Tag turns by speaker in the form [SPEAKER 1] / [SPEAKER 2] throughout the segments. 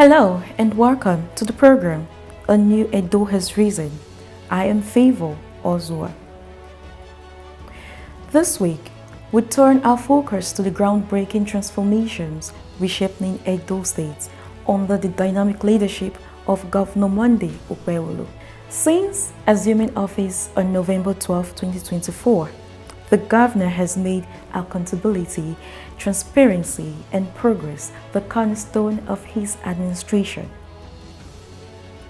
[SPEAKER 1] Hello and welcome to the program, A New Edo Has Risen. I am Favor Ozua. This week, we turn our focus to the groundbreaking transformations reshaping Edo State under the dynamic leadership of Governor Monday Okpebholo. Since assuming office on November 12, 2024, the governor has made accountability, transparency, and progress the cornerstone of his administration.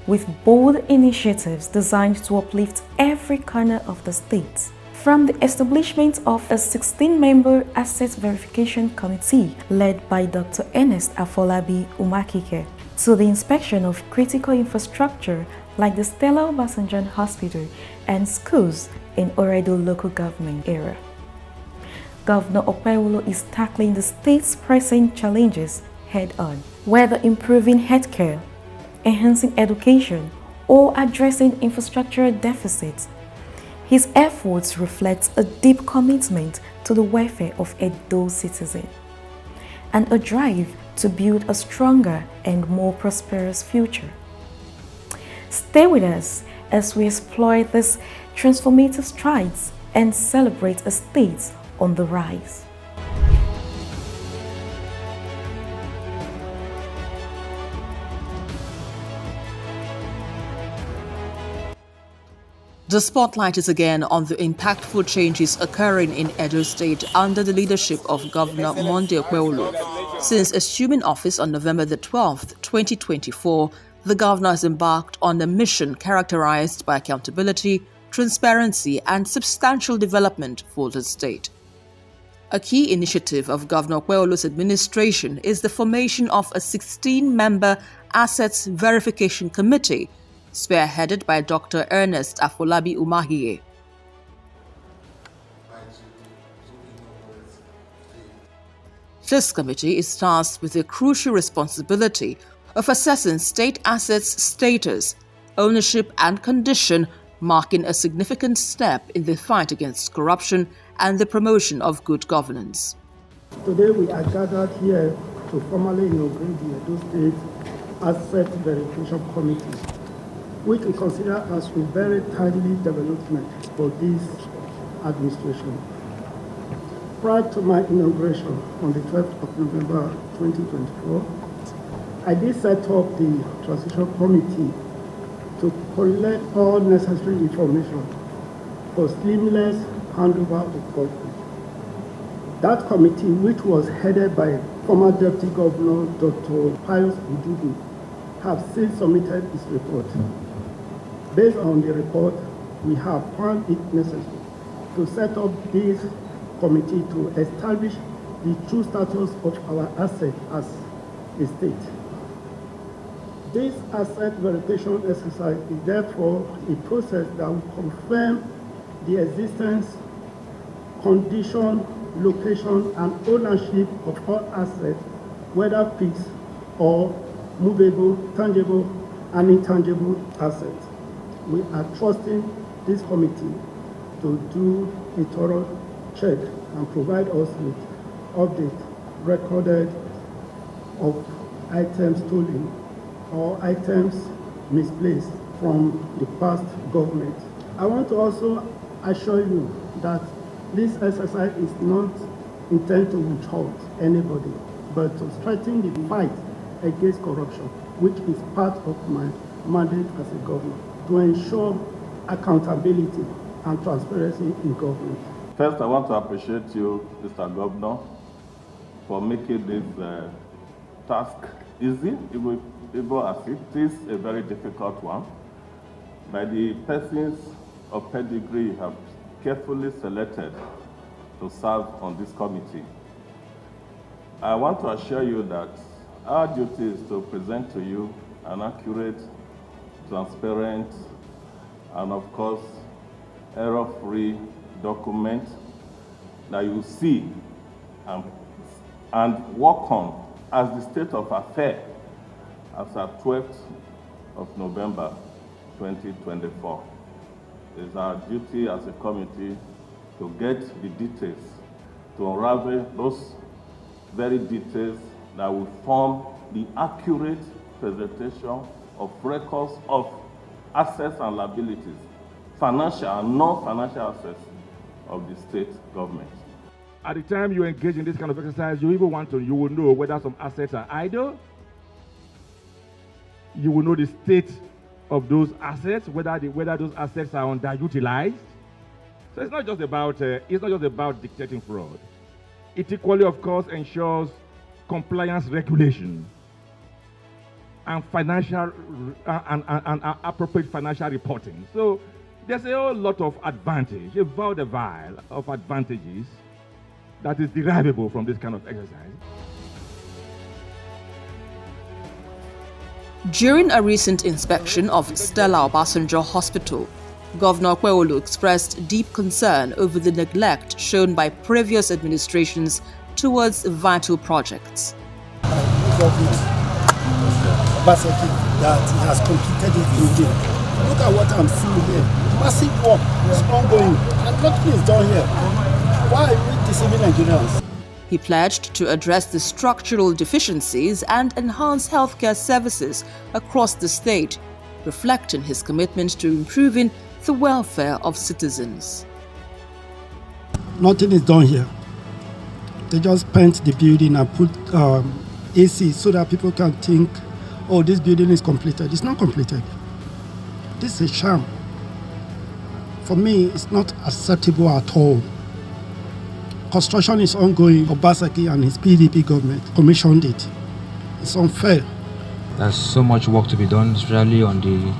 [SPEAKER 1] With bold initiatives designed to uplift every corner of the state, from the establishment of a 16-member Asset Verification Committee led by Dr. Ernest Afolabi Umakike, to the inspection of critical infrastructure like the Stella Obasanjo Hospital and schools in Oredo local government area. Governor Okpebholo is tackling the state's pressing challenges head-on, whether improving healthcare, enhancing education, or addressing infrastructural deficits. His efforts reflect a deep commitment to the welfare of Edo citizens and a drive to build a stronger and more prosperous future. Stay with us as we explore these transformative strides and celebrate a state on the rise.
[SPEAKER 2] The spotlight is again on the impactful changes occurring in Edo State under the leadership of Governor Monday Okpebholo. Since assuming office on November the 12th, 2024, the governor has embarked on a mission characterized by accountability, transparency, and substantial development for the state. A key initiative of Governor Okpebholo's administration is the formation of a 16-member Assets Verification Committee, spearheaded by Dr. Ernest Afolabi Umakike. This committee is tasked with the crucial responsibility of assessing state assets status, ownership, and condition, marking a significant step in the fight against corruption and the promotion of good governance.
[SPEAKER 3] Today we are gathered here to formally inaugurate the Edo State Asset Verification Committee, which we consider as a very timely development for this administration. Prior to my inauguration on the 12th of November 2024, I did set up the Transition Committee to collect all necessary information for seamless handover of government. That committee, which was headed by former Deputy Governor Dr. Pius Ududu, have since submitted its report. Based on the report, we have found it necessary to set up this committee to establish the true status of our asset as a state. This asset verification exercise is therefore a process that will confirm the existence, condition, location, and ownership of all assets, whether fixed or movable, tangible, and intangible assets. We are trusting this committee to do a thorough check and provide us with updates recorded of items stolen or items misplaced from the past government. I want to also assure you that this exercise is not intended to withhold anybody, but to strengthen the fight against corruption, which is part of my mandate as a governor, to ensure accountability and transparency in government.
[SPEAKER 4] First, I want to appreciate you, Mr. Governor, for making this task easy, even as it is a very difficult one. By the persons of pedigree you have carefully selected to serve on this committee. I want to assure you that our duty is to present to you an accurate, transparent, and of course, error-free document that you see and work on as the state of affairs as at 12th of November 2024. It is our duty as a committee to get the details, to unravel those very details that will form the accurate presentation of records of assets and liabilities, financial and non-financial assets of the state government.
[SPEAKER 5] At the time you engage in this kind of exercise, you will know whether some assets are idle. You will know the state of those assets, whether those assets are underutilized. So it's not just about dictating fraud. It equally, of course, ensures compliance regulation and financial and appropriate financial reporting. So there's a whole lot of advantage, a vaudeville of advantages that is derivable from this kind of exercise.
[SPEAKER 2] During a recent inspection of Stella Obasanjo Hospital, Governor Okpebholo expressed deep concern over the neglect shown by previous administrations towards vital projects.
[SPEAKER 3] That he has completed his building. Look at what I'm seeing here. Massive work is ongoing and nothing is done here. Why are we deceiving Nigerians?
[SPEAKER 2] He pledged to address the structural deficiencies and enhance healthcare services across the state, reflecting his commitment to improving the welfare of citizens.
[SPEAKER 3] Nothing is done here. They just paint the building and put AC so that people can think, oh, this building is completed. It's not completed. This is a sham. For me, it's not acceptable at all. Construction is ongoing. Obaseki and his PDP government commissioned it. It's unfair.
[SPEAKER 6] There's so much work to be done, especially on the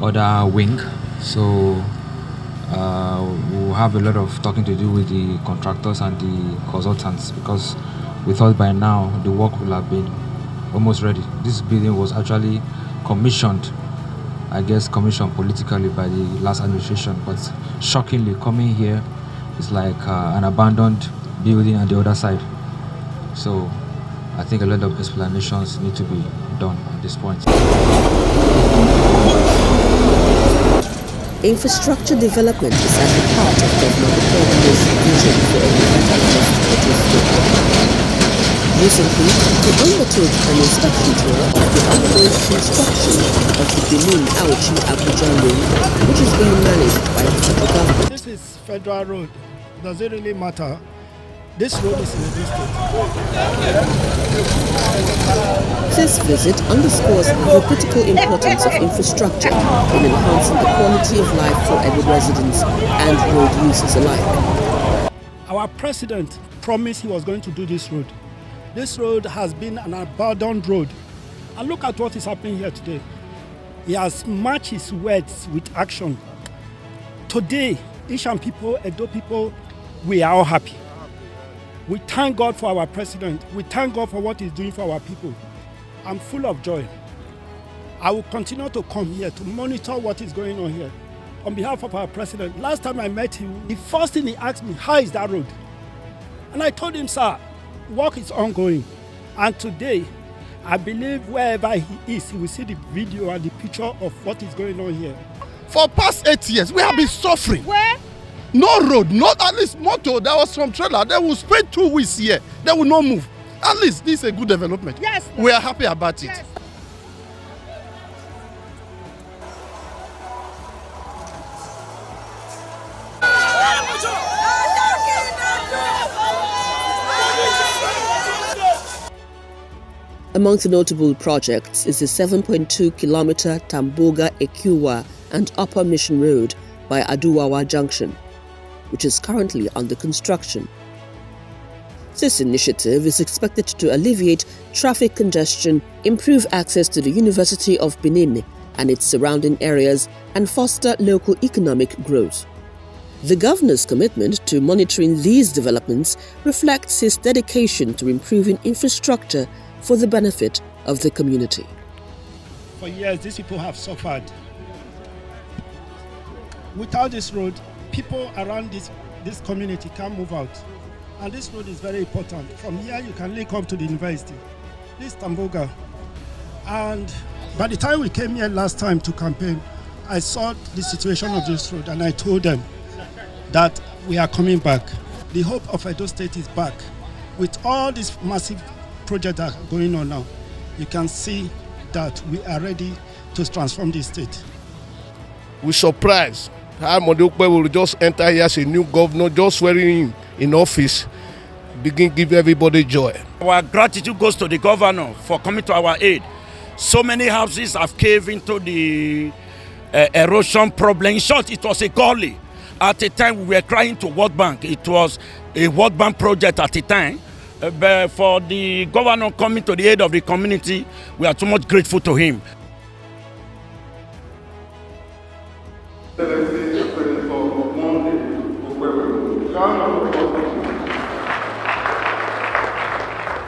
[SPEAKER 6] other wing. So we'll have a lot of talking to do with the contractors and the consultants, because we thought by now the work will have been almost ready. This building was actually commissioned politically by the last administration, but shockingly coming here is like an abandoned building on the other side. So I think a lot of explanations need to be done at this point.
[SPEAKER 2] Infrastructure development is at the heart of Governor Okpebholo's vision for a better Edo State. Recently, he undertook an inspection tour of the ongoing construction of the Benin-Auchi-Abuja road, which is being managed by the federal government.
[SPEAKER 3] This is federal road. Does it really matter? This road is in Edo State.
[SPEAKER 2] This visit underscores the critical importance of infrastructure in enhancing the quality of life for Edo residents and road users alike.
[SPEAKER 3] Our president promised he was going to do this road. This road has been an abandoned road. And look at what is happening here today. He has matched his words with action. Today, Ishan people, Edo people, we are all happy. We thank God for our president. We thank God for what he's doing for our people. I'm full of joy. I will continue to come here to monitor what is going on here. On behalf of our president, last time I met him, the first thing he asked me, how is that road? And I told him, sir, work is ongoing. And today, I believe wherever he is, he will see the video and the picture of what is going on here.
[SPEAKER 7] For past 8 years, we have been suffering.
[SPEAKER 8] Where?
[SPEAKER 7] No road, not at least motor. There was some trailer. They will spend 2 weeks here. They will not move. At least this is a good development.
[SPEAKER 8] Yes.
[SPEAKER 7] We are happy about it.
[SPEAKER 8] Yes.
[SPEAKER 2] Among the notable projects is the 7.2-kilometer Tamboga-Ekiwa and Upper Mission Road by Aduwawa Junction, which is currently under construction. This initiative is expected to alleviate traffic congestion, improve access to the University of Benin,
[SPEAKER 8] and its surrounding areas and foster local economic growth. The governor's commitment to monitoring these developments reflects his dedication to improving infrastructure for the benefit of the community.
[SPEAKER 3] For years, these people have suffered. Without this road, people around this community can't move out. And this road is very important. From here, you can link up to the university. This is Tamboga. And by the time we came here last time to campaign, I saw the situation of this road and I told them that we are coming back. The hope of Edo State is back. With all these massive projects that are going on now, you can see that we are ready to transform this state.
[SPEAKER 7] We're surprised how Monday will just enter here as a new governor, just swearing in office, begin give everybody joy.
[SPEAKER 9] Our gratitude goes to the governor for coming to our aid. So many houses have caved into the erosion problem. In short, it was a gully. At the time, we were crying to World Bank. It was a World Bank project at the time. But for the governor coming to the aid of the community, we are too much grateful to him.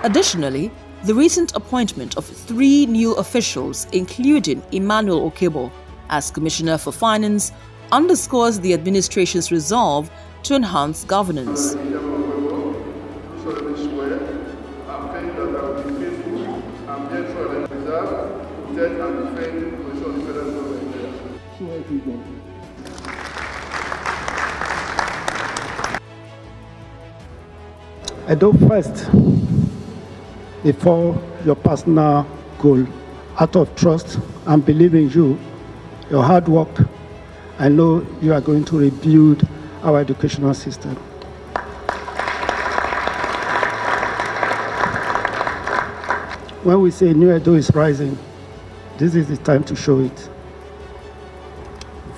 [SPEAKER 2] Additionally, the recent appointment of 3 new officials, including Emmanuel Okebo as Commissioner for Finance, underscores the administration's resolve to enhance governance.
[SPEAKER 3] Edo first, before your personal goal, out of trust and believe in you, your hard work, I know you are going to rebuild our educational system. When we say New Edo is rising, this is the time to show it.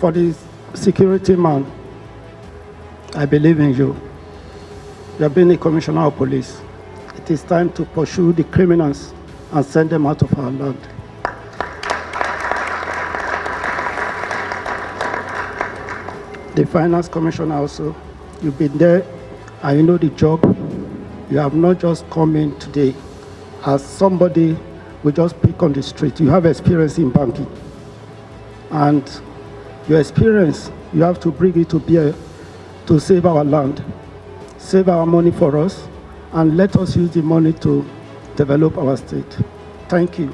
[SPEAKER 3] For the security man, I believe in you. You have been a commissioner of police. It is time to pursue the criminals and send them out of our land. The finance commissioner also, you've been there and you know the job. You have not just come in today as somebody we just pick on the street. You have experience in banking. And your experience, you have to bring it to bear to save our land, save our money for us, and let us use the money to develop our state. Thank you,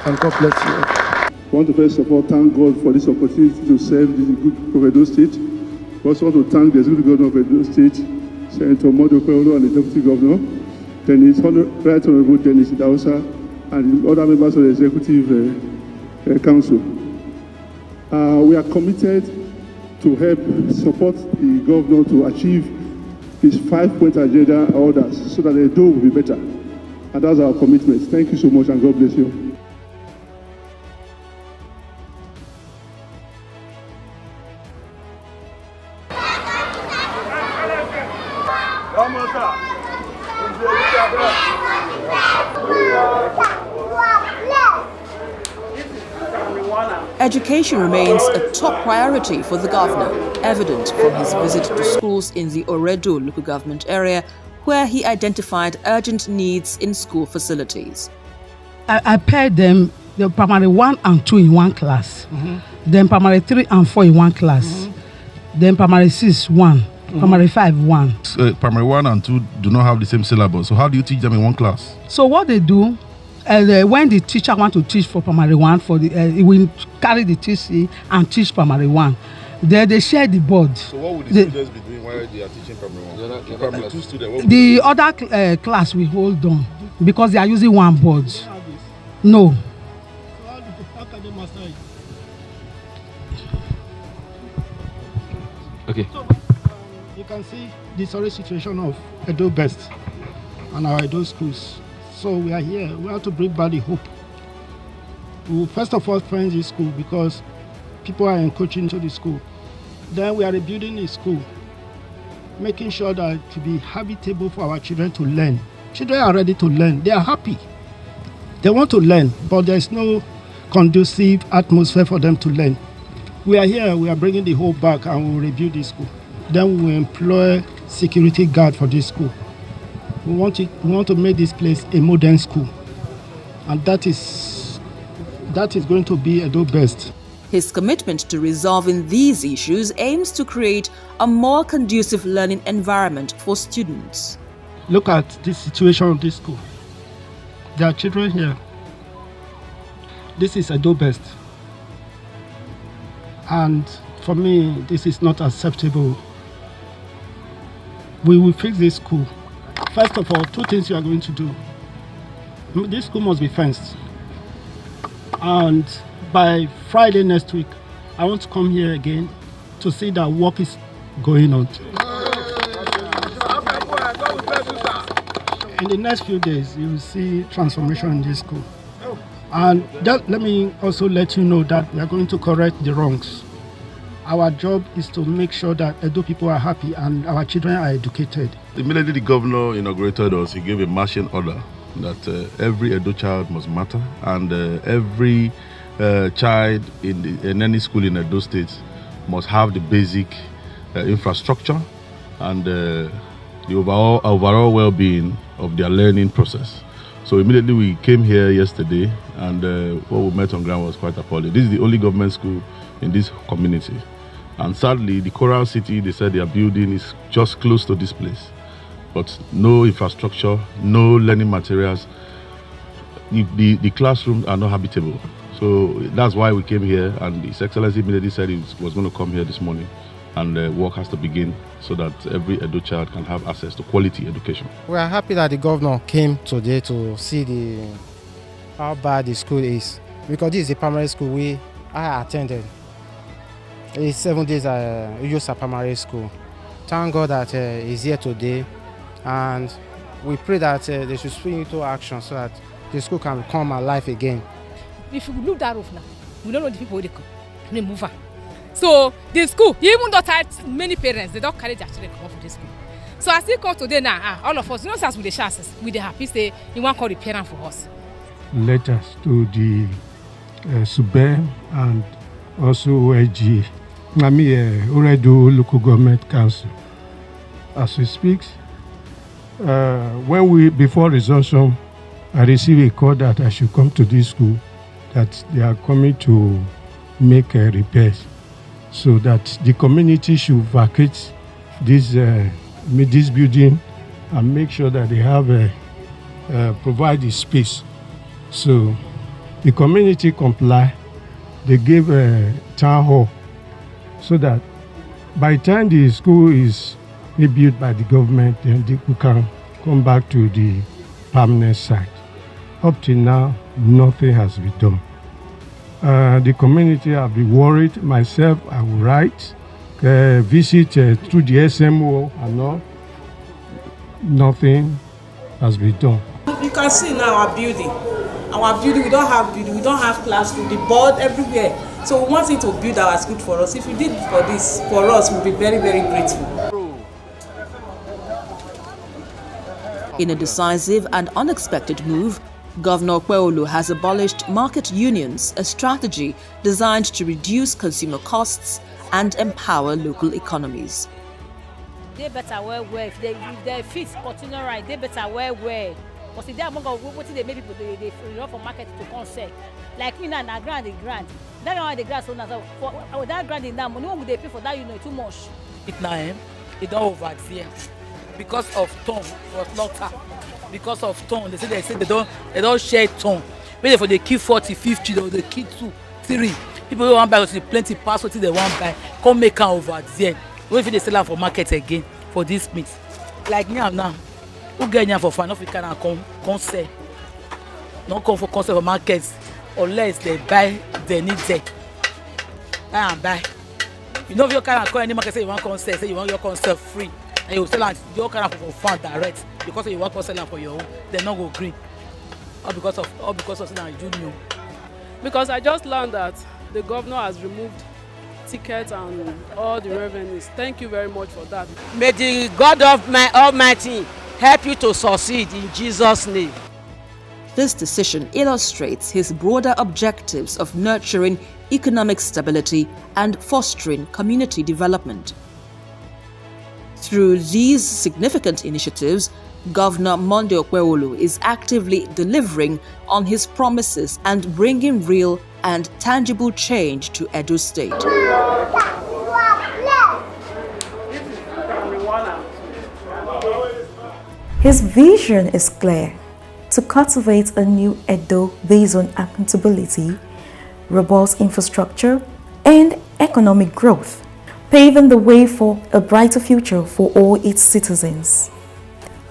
[SPEAKER 3] and God bless you.
[SPEAKER 10] I want to first of all thank God for this opportunity to serve this good of Edo State. I also want to thank the executive governor of Edo State, Senator Monday Okpebholo, and the deputy governor, then his right honorable Dennis Idausa, and the other members of the executive council. We are committed to help support the governor to achieve his 5-point agenda orders so that Edo will be better. And that's our commitment. Thank you so much, and God bless you.
[SPEAKER 2] Education remains a top priority for the governor, evident from his visit to schools in the Oredo local government area, where he identified urgent needs in school facilities.
[SPEAKER 11] I paired them, the primary 1 and 2 in one class, then primary 3 and 4 in one class, then primary 6, 1, primary 5, 1.
[SPEAKER 7] Primary 1 and 2 do not have the same syllabus, so how do you teach them in one class?
[SPEAKER 11] So what they do, when the teacher wants to teach for primary 1, he will carry the TC and teach primary 1. Then they share the board. So what would the students be doing while they are teaching primary 1? The primary 2 students. The other class will hold on because they are using one board. No.
[SPEAKER 3] So how can they master it?
[SPEAKER 6] Okay.
[SPEAKER 3] So, you can see the sorry situation of Edo Best and our Edo schools. So we are here. We have to bring back the hope. We will first of all find this school because people are encroaching into the school. Then we are rebuilding the school, making sure that it will be habitable for our children to learn. Children are ready to learn. They are happy. They want to learn, but there is no conducive atmosphere for them to learn. We are here, we are bringing the whole back and we'll review this school. Then we will employ security guard for this school. We want to make this place a modern school. And that is going to be Edo best.
[SPEAKER 2] His commitment to resolving these issues aims to create a more conducive learning environment for students.
[SPEAKER 3] Look at this situation of this school. There are children here. This is Edo best. And for me, this is not acceptable. We will fix this school. First of all, two things you are going to do. This school must be fenced. And by Friday next week, I want to come here again to see that work is going on. In the next few days, you will see transformation in this school. And let me also let you know that we are going to correct the wrongs. Our job is to make sure that Edo people are happy and our children are educated.
[SPEAKER 4] Immediately the governor inaugurated us, he gave a marching order that every Edo child must matter, and every child in any school in Edo State must have the basic infrastructure and the overall well-being of their learning process. So immediately we came here yesterday, and what we met on ground was quite appalling. This is the only government school in this community. And sadly, the Coral City, they said their building is just close to this place. But no infrastructure, no learning materials. The classrooms are not habitable. So that's why we came here, and His Excellency immediately said he was going to come here this morning, and work has to begin so that every Edo child can have access to quality education.
[SPEAKER 12] We are happy that the governor came today to see how bad the school is, because this is a primary school I attended. It's 7 days at Edo Primary School. Thank God that he's here today, and we pray that they should spring into action so that the school can come alive again.
[SPEAKER 13] If you look that roof now, we don't know the people they move on. So the school, even though many parents, they don't carry their children come for the school. So as they come today now, all of us, as with the chances, with the happy say, you want to call the parent for us.
[SPEAKER 3] Letters to the SUBEM and also OIG, Oredo Local Government Council. As we speak, before resumption, I received a call that I should come to this school, that they are coming to make repairs, so that the community should vacate this building and make sure that they have provide the space. So the community comply. They gave a town hall so that by the time the school is rebuilt by the government, then we can come back to the permanent site. Up till now, nothing has been done. The community have been worried. Myself, I will write, visit through the SMO and all. Nothing has been done.
[SPEAKER 14] You can see now our building, we don't have classroom, the board everywhere. So we want it to build our school for us. If you did for this for us, we'll be very, very grateful.
[SPEAKER 2] In a decisive and unexpected move, Governor Okpewolo has abolished market unions, a strategy designed to reduce consumer costs and empower local economies.
[SPEAKER 13] They better well. If they fit continue right, they better well. Because if they are among what they make people they run for market to concept. Like me now, grant. That's why the grant so now. For that grant in that money, when they pay for that, too much.
[SPEAKER 14] It now, it don't over there because of tone was locked up. Because of tone, they say they don't share tone. Maybe for they keep 40, 50, or they keep 2, 3. People who want buy because plenty pass what they want buy. Come make them over there. What if they sell them for market again for this meat? Like now, who get here for fun? If we can come sell, not come for concept for markets unless they buy they need it. Buy and buy. You know if you can't call any market say you want concept, say you want your concept free. And you sell your kind of for fun direct because you want to sell for your own, they're not go green. All because of selling junior.
[SPEAKER 15] Because I just learned that the governor has removed tickets and all the revenues. Thank you very much for that.
[SPEAKER 16] May the God of my Almighty help you to succeed in Jesus' name.
[SPEAKER 2] This decision illustrates his broader objectives of nurturing economic stability and fostering community development. Through these significant initiatives, Governor Monday Okpebholo is actively delivering on his promises and bringing real and tangible change to Edo State.
[SPEAKER 1] His vision is clear: to cultivate a new Edo based on accountability, robust infrastructure, and economic growth, paving the way for a brighter future for all its citizens.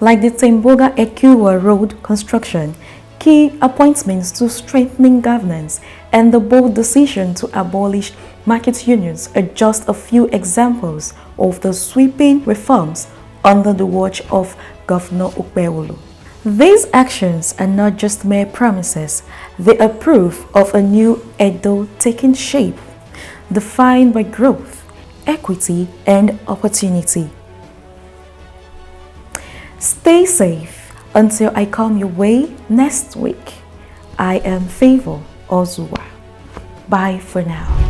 [SPEAKER 1] Like the Temboga-Ekua Road construction, key appointments to strengthening governance, and the bold decision to abolish market unions are just a few examples of the sweeping reforms under the watch of Governor Okpebholo. These actions are not just mere promises, they are proof of a new Edo taking shape, defined by growth, equity, and opportunity. Stay safe until I come your way next week. I am Favor Ozuwa. Bye for now.